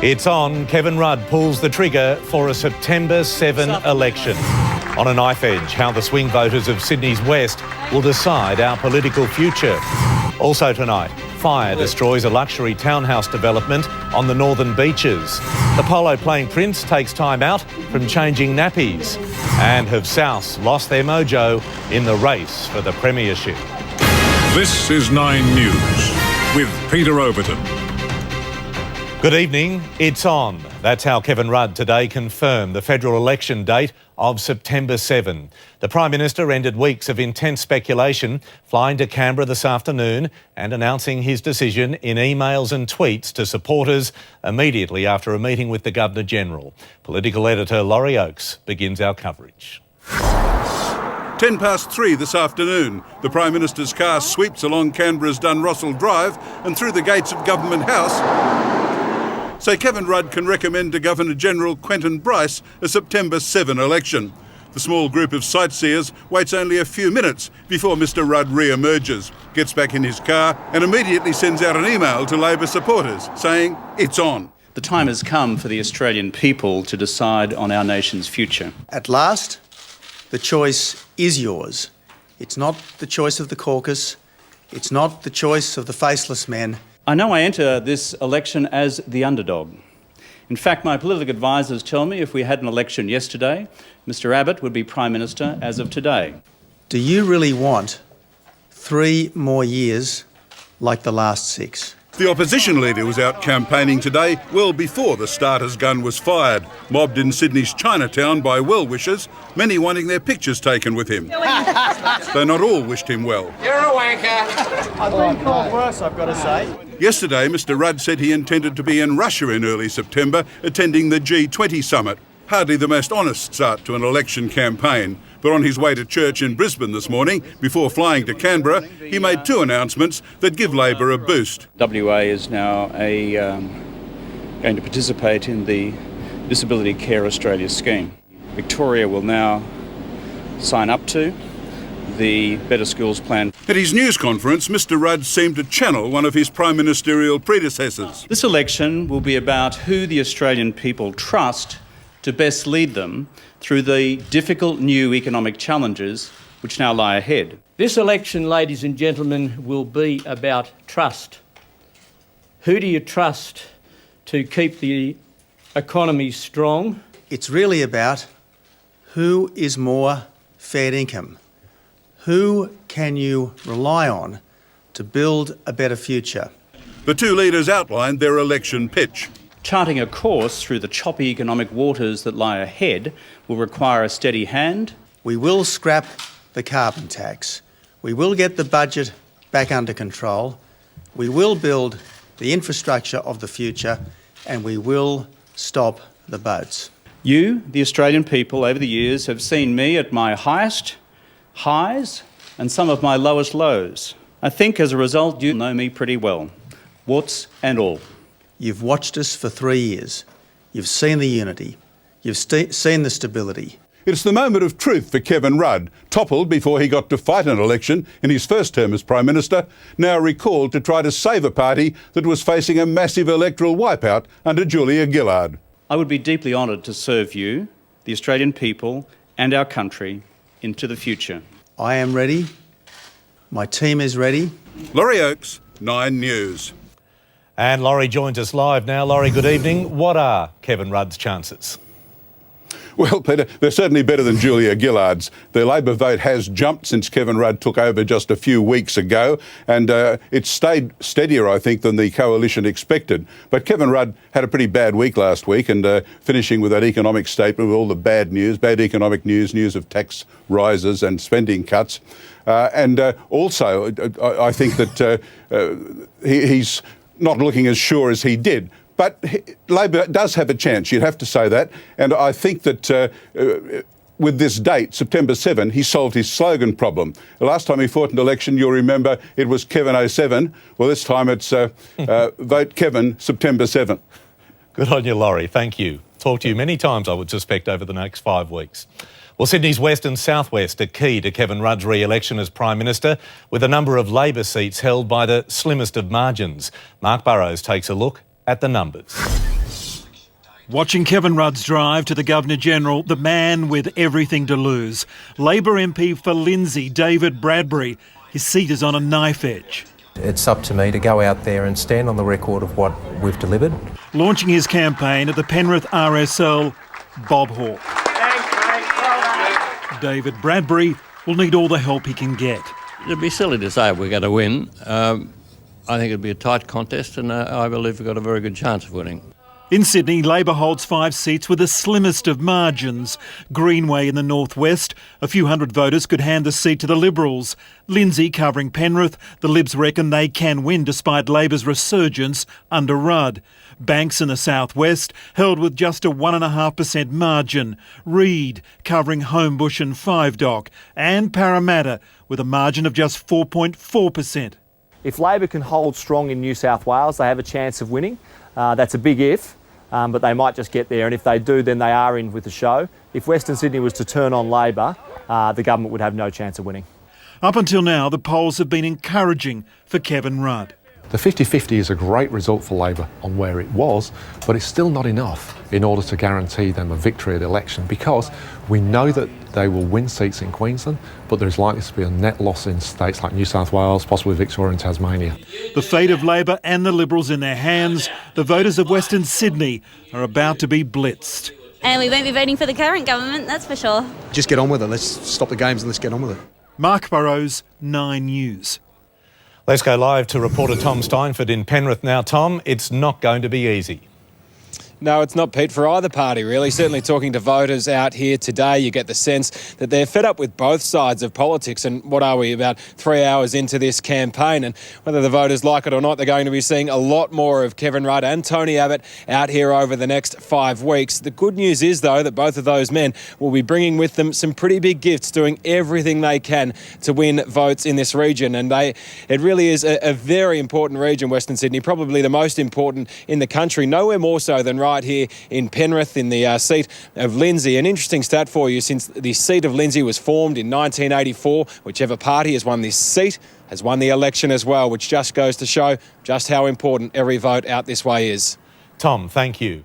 It's on. Kevin Rudd pulls the trigger for a September 7 election. On a knife edge, how the swing voters of Sydney's West will decide our political future. Also tonight, fire destroys a luxury townhouse development on the northern beaches. The polo-playing Prince takes time out from changing nappies. And have Souths lost their mojo in the race for the premiership? This is 9 News with Peter Overton. Good evening, it's on. That's how Kevin Rudd today confirmed the federal election date of September 7. The Prime Minister ended weeks of intense speculation, flying to Canberra this afternoon and announcing his decision in emails and tweets to supporters immediately after a meeting with the Governor-General. Political editor Laurie Oakes begins our coverage. 3:10 this afternoon, the Prime Minister's car sweeps along Canberra's Dunrossell Drive and through the gates of Government House, so Kevin Rudd can recommend to Governor-General Quentin Bryce a September 7 election. The small group of sightseers waits only a few minutes before Mr Rudd re-emerges, gets back in his car and immediately sends out an email to Labor supporters saying it's on. The time has come for the Australian people to decide on our nation's future. At last, the choice is yours. It's not the choice of the caucus. It's not the choice of the faceless men. I know I enter this election as the underdog. In fact, my political advisors tell me if we had an election yesterday, Mr Abbott would be Prime Minister as of today. Do you really want 3 more years like the last 6? The opposition leader was out campaigning today well before the starter's gun was fired, mobbed in Sydney's Chinatown by well-wishers, many wanting their pictures taken with him. Though not all wished him well. You're a wanker. I've been called worse, I've got to say. Yesterday, Mr Rudd said he intended to be in Russia in early September, attending the G20 summit. Hardly the most honest start to an election campaign. But on his way to church in Brisbane this morning, before flying to Canberra, he made 2 announcements that give Labor a boost. WA is now going to participate in the Disability Care Australia scheme. Victoria will now sign up to the Better Schools plan. At his news conference, Mr Rudd seemed to channel one of his prime ministerial predecessors. This election will be about who the Australian people trust to best lead them through the difficult new economic challenges which now lie ahead. This election, ladies and gentlemen, will be about trust. Who do you trust to keep the economy strong? It's really about who is more fair income. Who can you rely on to build a better future? The 2 leaders outlined their election pitch. Charting a course through the choppy economic waters that lie ahead will require a steady hand. We will scrap the carbon tax. We will get the budget back under control. We will build the infrastructure of the future, and we will stop the boats. You, the Australian people, over the years have seen me at my highest highs and some of my lowest lows. I think as a result you know me pretty well, warts and all. You've watched us for 3 years. You've seen the unity. You've seen the stability. It's the moment of truth for Kevin Rudd, toppled before he got to fight an election in his first term as Prime Minister, now recalled to try to save a party that was facing a massive electoral wipeout under Julia Gillard. I would be deeply honoured to serve you, the Australian people and our country into the future. I am ready. My team is ready. Laurie Oakes, 9 News. And Laurie joins us live now. Laurie, good evening. What are Kevin Rudd's chances? Well, Peter, they're certainly better than Julia Gillard's. The Labor vote has jumped since Kevin Rudd took over just a few weeks ago, and it's stayed steadier, I think, than the coalition expected. But Kevin Rudd had a pretty bad week last week, and finishing with that economic statement with all the bad news, bad economic news of tax rises and spending cuts. Also, I think that he's not looking as sure as he did. But Labor does have a chance, you'd have to say that. And I think that with this date, September 7, he solved his slogan problem. The last time he fought an election, you'll remember, it was Kevin 07. Well, this time it's vote Kevin, September 7. Good on you, Laurie. Thank you. Talk to you many times, I would suspect, over the next 5 weeks. Well, Sydney's west and southwest are key to Kevin Rudd's re-election as Prime Minister, with a number of Labor seats held by the slimmest of margins. Mark Burrows takes a look at the numbers. Watching Kevin Rudd's drive to the Governor-General, the man with everything to lose. Labor MP for Lindsay, David Bradbury. His seat is on a knife edge. It's up to me to go out there and stand on the record of what we've delivered. Launching his campaign at the Penrith RSL, Bob Hawke. David Bradbury will need all the help he can get. It'd be silly to say we're going to win. I think it'd be a tight contest, and I believe we've got a very good chance of winning. In Sydney, Labor holds 5 seats with the slimmest of margins. Greenway in the northwest, a few hundred voters could hand the seat to the Liberals. Lindsay covering Penrith, the Libs reckon they can win despite Labor's resurgence under Rudd. Banks in the southwest held with just a 1.5% margin. Reid covering Homebush and Five Dock, and Parramatta with a margin of just 4.4%. If Labor can hold strong in New South Wales, they have a chance of winning. That's a big if, but they might just get there, and if they do, then they are in with the show. If Western Sydney was to turn on Labor, the government would have no chance of winning. Up until now, the polls have been encouraging for Kevin Rudd. The 50-50 is a great result for Labor on where it was, but it's still not enough in order to guarantee them a victory at the election, because we know that they will win seats in Queensland, but there's likely to be a net loss in states like New South Wales, possibly Victoria and Tasmania. The fate of Labor and the Liberals in their hands, the voters of Western Sydney are about to be blitzed. And we won't be voting for the current government, that's for sure. Just get on with it. Let's stop the games and let's get on with it. Mark Burrows, 9 News. Let's go live to reporter Tom Steinford in Penrith now. Tom, it's not going to be easy. No, it's not, Pete, for either party, really. Certainly talking to voters out here today, you get the sense that they're fed up with both sides of politics. And what are we, about 3 hours into this campaign? And whether the voters like it or not, they're going to be seeing a lot more of Kevin Rudd and Tony Abbott out here over the next 5 weeks. The good news is, though, that both of those men will be bringing with them some pretty big gifts, doing everything they can to win votes in this region. And it really is a very important region, Western Sydney, probably the most important in the country, nowhere more so than right here in Penrith, in the seat of Lindsay. An interesting stat for you: since the seat of Lindsay was formed in 1984, whichever party has won this seat has won the election as well, which just goes to show just how important every vote out this way is. Tom, thank you.